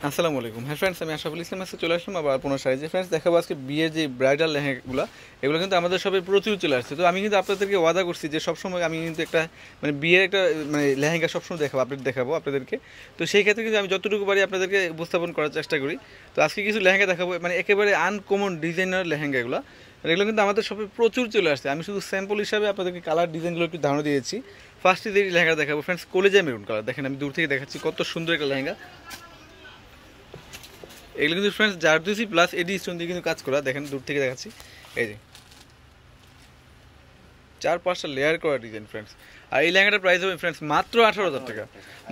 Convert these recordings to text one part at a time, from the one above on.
আসসালামু আলাইকুম। হ্যাঁ ফ্রেন্ডস, আমি আশরাফুল ইসলাম আজকে চলে আসলাম আবার আপনার সাইজে। ফ্রেন্ডস, দেখাবো আজকে বিয়ের যে ব্রাইডাল লেহেঙ্গাগুলো, এগুলো কিন্তু আমাদের সবাই প্রচুর চলে আসছে। তো আমি কিন্তু আপনাদেরকে ওয়াদা করছি যে সবসময় আমি কিন্তু একটা বিয়ের একটা লেহেঙ্গা সবসময় দেখাবো, আপডেট দেখাবো আপনাদেরকে। তো সেই ক্ষেত্রে কিন্তু আমি যতটুকু পারি আপনাদেরকে উপস্থাপন করার চেষ্টা করি। তো আজকে কিছু লেহেঙ্গা দেখাবো, একেবারে আনকমন ডিজাইনার লেহেঙ্গা এগুলো। এগুলো কিন্তু আমাদের সবাই প্রচুর চলে আসছে। আমি শুধু স্যাম্পল হিসাবে আপনাদেরকে কালার ডিজাইনগুলো একটু ধারণা দিয়েছি। ফার্স্টে যে লেহেঙ্গা দেখাবো ফ্রেন্ডস, কলেজা মেরুন কালার। দেখেন আমি দূর থেকে দেখাচ্ছি কত সুন্দর একটা লেহেঙ্গা। এগুলো কিন্তু ফ্রেন্ডস জারদুসি প্লাস এডি স্টোন দিয়ে কিন্তু কাজ করা। দেখেন দূর থেকে দেখাচ্ছি, এই যে 4-5টা লেয়ার করা ডিজাইন ফ্রেন্ডস। আর এই লেহেঙ্গাটার প্রাইস হবে ফ্রেন্ডস মাত্র 18,000 টাকা,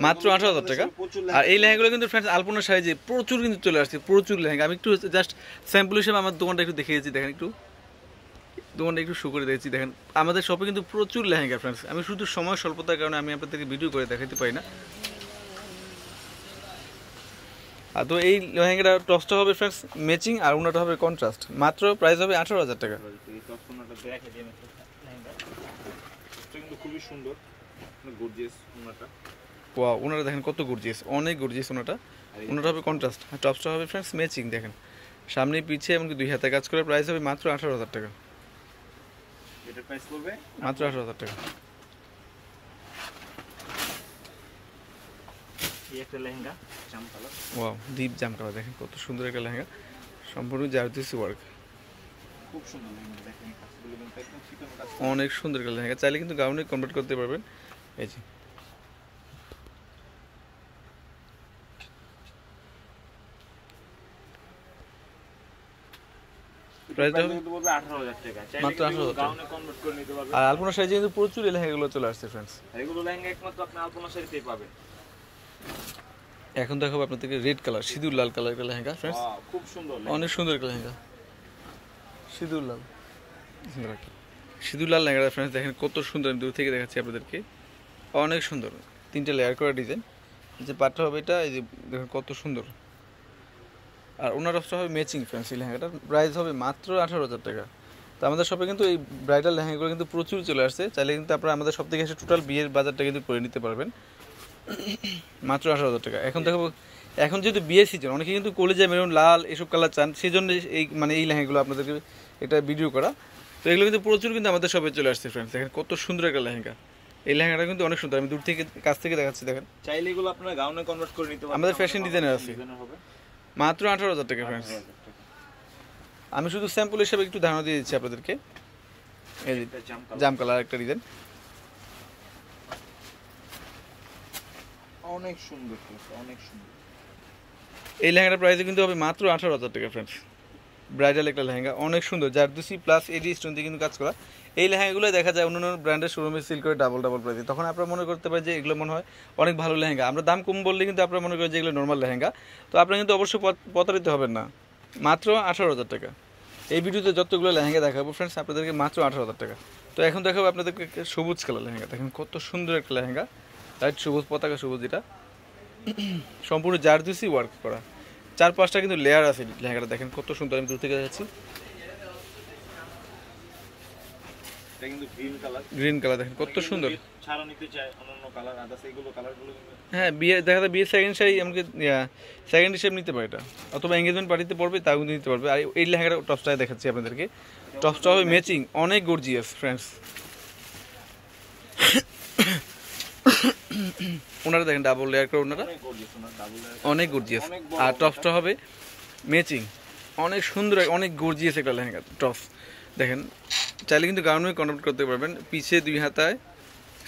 মাত্র 18,000 টাকা। আর এই লেহেঙ্গাগুলো কিন্তু ফ্রেন্ডস আলপনা সাইজে প্রচুর কিন্তু চলে আসছে, প্রচুর লেহেঙ্গা। আমি একটু জাস্ট স্যাম্পল হিসেবে আমার দোকানটা একটু দেখিয়েছি, দেখেন একটু দোকানটা একটু শো করে দিয়েছি। দেখেন আমাদের শপে কিন্তু প্রচুর লেহেঙ্গা ফ্রেন্ডস। আমি শুধু সময় স্বল্পতার কারণে আমি আপনাদেরকে ভিডিও করে দেখাতে পারি না। আর তো এই লেহেঙ্গাটা টপসটা হবে ফ্রেন্ডস ম্যাচিং, আর ওনাটা হবে কন্ট্রাস্ট। মাত্র প্রাইস হবে 18,000 টাকা। খুবই সুন্দর গর্জিয়াস ওনাটা। ওয়াও, ওনারা দেখেন কত গর্জিয়াস, অনেক গর্জিয়াস ওনাটা। ওনাটা হবে কন্ট্রাস্ট, আর টপসটা হবে ফ্রেন্ডস ম্যাচিং। দেখেন সামনে পিছিয়ে এমনকি 2 হাতে কাজ করে। প্রাইস হবে মাত্র 18,000 টাকা। এটার প্রাইস পড়বে মাত্র 18,000 টাকা। এই একটা লেহেঙ্গা জাম কালার। ওয়াও, ডিপ জাম কালার। দেখেন কত সুন্দর একটা লেহেঙ্গা, সম্পূর্ণ জারদুসি ওয়ার্ক। খুব সুন্দর লেহেঙ্গা, দেখেন কাজগুলো কিন্তু একদম চিকন কাজ। অনেক সুন্দর একটা লেহেঙ্গা, চাইলে কিন্তু গাউনে কনভার্ট করতে পারবেন। এই যে প্রাইসটা হবে বলবে 18,000 টাকা, চাইলে মাত্র 18,000 টাকা। গাউনে কনভার্ট করে নিতে পারবেন। আর আলপনা সাইজে কিন্তু প্রচুর এই লেহেঙ্গাগুলো চলে আসছে ফ্রেন্ডস। আর এগুলো লেহেঙ্গা একমাত্র আপনি আলপনা শাড়িতেই পাবেন। এখন দেখাবো আপনাদেরকে রেড কালার, সিঁদুর লাল কালার একটা লেহেঙ্গা ফ্রেন্ডস। ওয়াও, খুব সুন্দর অনেক সুন্দর একটা লেহেঙ্গা, সিঁদুর লাল। সিঁদুর লাল লেহেঙ্গা ফ্রেন্ডস, দেখেন কত সুন্দর। আমি দূর থেকে দেখাচ্ছি আপনাদেরকে, অনেক সুন্দর। 3টে লেয়ার করা ডিজাইন। যে পাটটা হবে এটা, এই যে দেখেন কত সুন্দর। আর ওনার অফটা হবে ম্যাচিং ফ্রেন্ডস। এই লেহেঙ্গাটার প্রাইস হবে মাত্র 18,000 টাকা। তো আমাদের শপে কিন্তু এই ব্রাইডাল লেহেঙ্গাগুলো কিন্তু প্রচুর চলে আসছে। চাইলে কিন্তু আপনারা আমাদের শপ থেকে এসে টোটাল বিয়ের বাজারটা কিন্তু করে নিতে পারবেন মাত্র 18,000 টাকা। এখন দেখাবো, এখন যেহেতু বিয়ের সিজন, অনেকে কিন্তু কলেজা মেরুন লাল এসব কালার চান, সেই জন্য এই এই লেহেঙ্গাগুলো আপনাদেরকে এটা ভিডিও করা। তো এগুলো কিন্তু প্রচুর কিন্তু আমাদের শপে চলে আসছে ফ্রেন্ডস। দেখেন কত সুন্দর একটা লেহেঙ্গা। এই লেহেঙ্গাটা কিন্তু অনেক সুন্দর, আমি দূর থেকে কাছ থেকে দেখাচ্ছি। দেখেন চাইলে এগুলো আপনারা গাউনে কনভার্ট করে নিতে পারবেন। আমাদের ফ্যাশন ডিজাইনার আছে। হবে মাত্র 18,000 টাকা ফ্রেন্ডস। 18,000 টাকা। আমি শুধু স্যাম্পল হিসেবে একটু ধারণা দিয়ে দিচ্ছি আপনাদেরকে। এই যে এটা জাম কালার, জাম কালার একটা ডিজাইন, অনেক সুন্দর, অনেক সুন্দর। এই লেহেঙ্গাটার প্রাইস কিন্তু হবে মাত্র 18,000 টাকা ফ্রেন্ডস। ব্রাইডাল একটা লেহেঙ্গা, অনেক সুন্দর, জারদুসি প্লাস এডি স্টোন দিয়ে কিন্তু কাজ করা। এই লেহেঙ্গাগুলো দেখা যায় অন্যান্য ব্র্যান্ডের শোরুমে সেল করে ডাবল প্রাইসে। তখন আপনারা মনে করতে পারেন যে এগুলো মনে হয় অনেক ভালো লেহেঙ্গা। আমরা দাম কম বললে কিন্তু আপনারা মনে করেন যে এগুলো নর্মাল লেহেঙ্গা। তো আপনারা কিন্তু অবশ্যই প্রতারিত হবেন না। মাত্র 18,000 টাকা। এই ভিডিওতে যতগুলো লেহেঙ্গা দেখাবো ফ্রেন্ডস আপনাদেরকে মাত্র 18,000 টাকা। তো এখন দেখাবো আপনাদেরকে সবুজ কালার লেহেঙ্গা। দেখেন কত সুন্দর একটা লেহেঙ্গা, লাইট সবুজ, পতাকা সবুজ। এটা সম্পূর্ণ জারদুসি ওয়ার্ক করা, 4-5টা কিন্তু লেয়ার আছে লেহেঙ্গাটা। দেখেন কত সুন্দর, আমি দূর থেকে দেখাচ্ছি। এটা কিন্তু গ্রিন কালার, গ্রিন কালার দেখেন কত সুন্দর। ছাড়া নিতে চাই অন্যান্য কালার আদার্স, এইগুলো কালারগুলো কিন্তু হ্যাঁ, বিয়ে দেখা যায় বিয়ের সেকেন্ড শাড়ি এমনকি সেকেন্ড হিসেবে নিতে পারে এটা, অথবা এঙ্গেজমেন্ট পার্টিতে পড়বে তাও কিন্তু নিতে পারবে। আর এই লেহেঙ্গাটা টপসটাই দেখাচ্ছি আপনাদেরকে। টপসটা হবে ম্যাচিং, অনেক গর্জিয়াস ফ্রেন্ডস। ওনারা দেখেন ডাবল লেয়ার করে, ওনারা অনেক গর্জিয়াস, ওনার ডাবল অনেক গর্জিয়াস। আর টপসটা হবে ম্যাচিং, অনেক সুন্দর, অনেক গর্জিয়াস একটা লেহেঙ্গা টপস। দেখেন চাইলে কিন্তু গাউনে কনভার্ট করতে পারবেন। পিছে 2 হাতায়,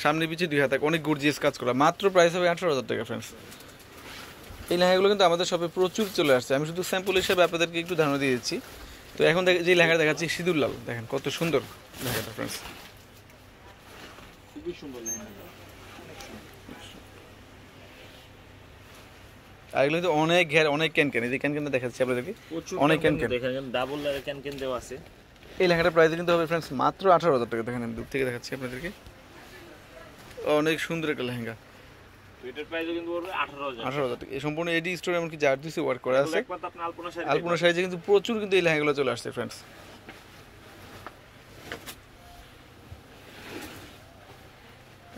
সামনে পিছে 2 হাতায়, অনেক গর্জিয়াস কাজ করা। মাত্র প্রাইস হবে 18,000 টাকা ফ্রেন্ডস। এই লেহেঙ্গাগুলো কিন্তু আমাদের শপে প্রচুর চলে আসছে। আমি শুধু স্যাম্পল হিসেবে আপনাদেরকে একটু ধারণা দিয়ে দিচ্ছি। তো এখন যে লেহেঙ্গা দেখাচ্ছি সিঁদুর লাল, দেখেন কত সুন্দর লেহেঙ্গাটা ফ্রেন্ডস। খুবই সুন্দর লেহেঙ্গা। আর এগুলো কিন্তু অনেক ঘের, অনেক ক্যান, এই যে ক্যানটা দেখাচ্ছি আপনাদেরকে, অনেক ক্যান। দেখেন ডাবল লেয়ার ক্যান দেওয়া আছে। এই লেহেঙ্গাটার প্রাইস কিন্তু হবে ফ্রেন্ডস মাত্র 18,000 টাকা। দেখেন আমি দূর থেকে দেখাচ্ছি আপনাদেরকে, অনেক সুন্দর একটা লেহেঙ্গা। তো এটার প্রাইসও কিন্তু পড়বে 18,000 টাকা। এই সম্পূর্ণ এডি স্টোর এমনকি জারদুসি ওয়ার্ক করা আছে। একমাত্র আপনি আলপনা আলপনা সাইজে কিন্তু প্রচুর কিন্তু এই লেহেঙ্গাগুলো চলে আসছে ফ্রেন্ডস।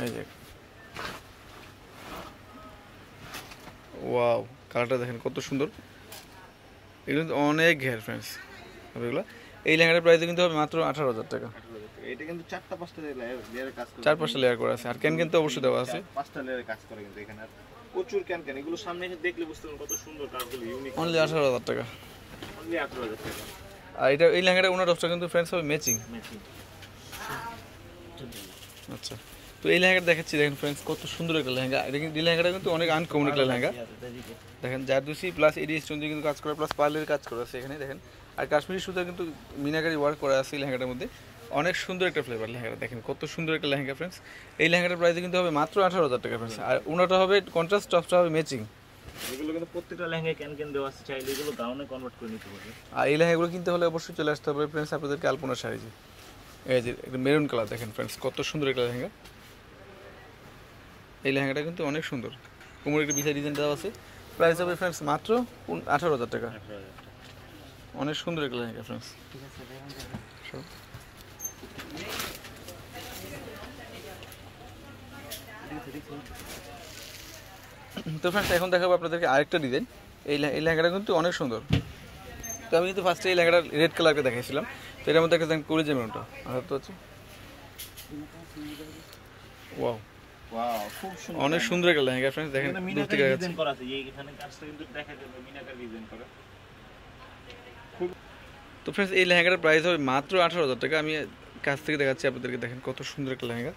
এই যে ওয়াও, কালারটা দেখেন কত সুন্দর। এগুলো কিন্তু অনেক ঘের ফ্রেন্ডস এগুলো। এই লেহেঙ্গাটার প্রাইস কিন্তু হবে মাত্র 18,000 টাকা। এটা কিন্তু 4-5টা লেয়ারের কাজ করে, 4-5টা লেয়ার করা আছে, আর ক্যান কিন্তু অবশ্যই দেওয়া আছে। 5টা লেয়ারের কাজ করে কিন্তু এখানে। আর প্রচুর ক্যান এগুলো সামনে এসে দেখলে বুঝতে পারবেন কত সুন্দর কাজগুলো, ইউনিক। অনলি 18,000 টাকা। অনলি 18,000 টাকা। আর এটা এই লেহেঙ্গাটা ওনার অফটা কিন্তু ফ্রেন্ডস হবে ম্যাচিং। আচ্ছা, তো এই লেহেঙ্গাটা দেখাচ্ছি, দেখেন ফ্রেন্ডস কত সুন্দর একটা লেহেঙ্গা। এটা কিন্তু এই লেহেঙ্গাটা কিন্তু অনেক আনকমন একটা লেহেঙ্গা। দেখেন জারদুসি প্লাস এডি স্টোন দিয়ে কিন্তু কাজ করা, প্লাস পার্লের কাজ করা আছে এখানে দেখেন। আর কাশ্মীরি সুতা কিন্তু মিনাকারি ওয়ার্ক করা আছে এই লেহেঙ্গাটার মধ্যে। অনেক সুন্দর একটা ফ্লেভার লেহেঙ্গাটা, দেখেন কত সুন্দর একটা লেহেঙ্গা ফ্রেন্ডস। এই লেহেঙ্গাটার প্রাইস কিন্তু হবে মাত্র 18,000 টাকা ফ্রেন্ডস। আর ওনাটা হবে কন্ট্রাস্ট, টপটা হবে ম্যাচিং। এগুলো কিন্তু প্রত্যেকটা লেহেঙ্গায় ক্যান দেওয়া আছে, চাইলে এগুলো গাউনে কনভার্ট করে নিতে পারবে। আর এই লেহেঙ্গাগুলো কিনতে হলে অবশ্যই চলে আসতে হবে ফ্রেন্ডস আপনাদেরকে আলপনা শাড়িতে। এই যে মেরুন কালার দেখেন ফ্রেন্ডস কত সুন্দর একটা লেহেঙ্গা। এই লেহেঙ্গাটা কিন্তু অনেক সুন্দর, কোমরে একটা বিশাল ডিজাইন দেওয়া আছে। প্রাইস হবে ফ্রেন্ডস মাত্র 18,000 টাকা। অনেক সুন্দর একটা লেহেঙ্গা ফ্রেন্ডস। তো ফ্রেন্ডস এখন দেখাবো আপনাদেরকে আরেকটা ডিজাইন। এই লেহেঙ্গাটা কিন্তু অনেক সুন্দর। তো আমি কিন্তু ফার্স্টে এই লেহেঙ্গাটা রেড কালারকে দেখাইছিলাম, তো এটার মধ্যে একটা দেখেন কলিজা মেরুনটা আর তো হচ্ছে ওয়াও, ওয়াও, খুব সুন্দর। অনেক সুন্দর একটা লেহেঙ্গা ফ্রেন্ডস, দেখেন দূর থেকে মিনাকারি দেখাচ্ছি। ডিজাইন করা আছে, এই এখানে কাজটা কিন্তু দেখা যাবে মিনাকারি ডিজাইন করা। তো ফ্রেন্ডস এই লেহেঙ্গাটার প্রাইস হবে মাত্র 18,000 টাকা। আমি কাছ থেকে দেখাচ্ছি আপনাদেরকে, দেখেন কত সুন্দর একটা লেহেঙ্গা।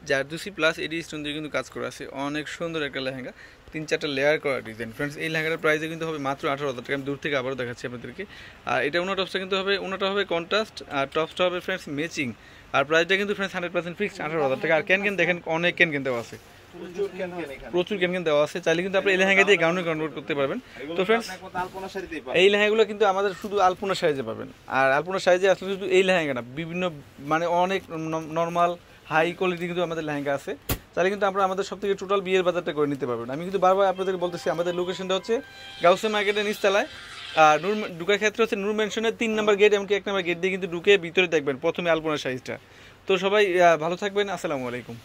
জারদুসি প্লাস এডি স্টোন দিয়ে কিন্তু কাজ করা আছে, অনেক সুন্দর একটা লেহেঙ্গা, 3-4টা লেয়ার করা ডিজাইন ফ্রেন্ডস। এই লেহেঙ্গাটার প্রাইসে কিন্তু হবে মাত্র 18,000 টাকা। আমি দূর থেকে আবারও দেখাচ্ছি আপনাদেরকে। আর এটা ওনার টপসটা কিন্তু হবে, ওনাটা হবে কন্ট্রাস্ট, আর টপসটা হবে ফ্রেন্ডস ম্যাচিং। আর প্রাইসটা কিন্তু ফ্রেন্ডস 100% ফিক্সড 18,000 টাকা। আর ক্যান দেখেন অনেক ক্যান দেওয়া আছে, প্রচুর ক্যান এখানে। প্রচুর ক্যান দেওয়া আছে। চাইলে কিন্তু আপনি এই লেহেঙ্গা দিয়ে গাউনে কনভার্ট করতে পারবেন। তো ফ্রেন্ডস আলপনা শাড়িতেই পাবেন। এই লেহেঙ্গাগুলো কিন্তু আমাদের শুধু আলপনা সাইজে পাবেন। আর আলপনা সাইজে আসলে শুধু এই লেহেঙ্গা না, বিভিন্ন মানে অনেক নর্মাল হাই কোয়ালিটি কিন্তু আমাদের লেহেঙ্গা আছে। তাহলে কিন্তু আমরা আমাদের সব থেকে টোটাল বিয়ের বাজারটা করে নিতে পারবেন। আমি কিন্তু বারবার আপনাদেরকে বলতেছি আমাদের লোকেশনটা হচ্ছে গাউসে মার্কেটের নিচতলায়। আর ঢুকার ক্ষেত্রে হচ্ছে নূর মেনশনের 3 নম্বর গেট, এমনকি 1 নম্বর গেট দিয়ে কিন্তু ঢুকে ভিতরে দেখবেন প্রথমে আলপনা সাইজটা। তো সবাই ভালো থাকবেন, আসসালামু আলাইকুম।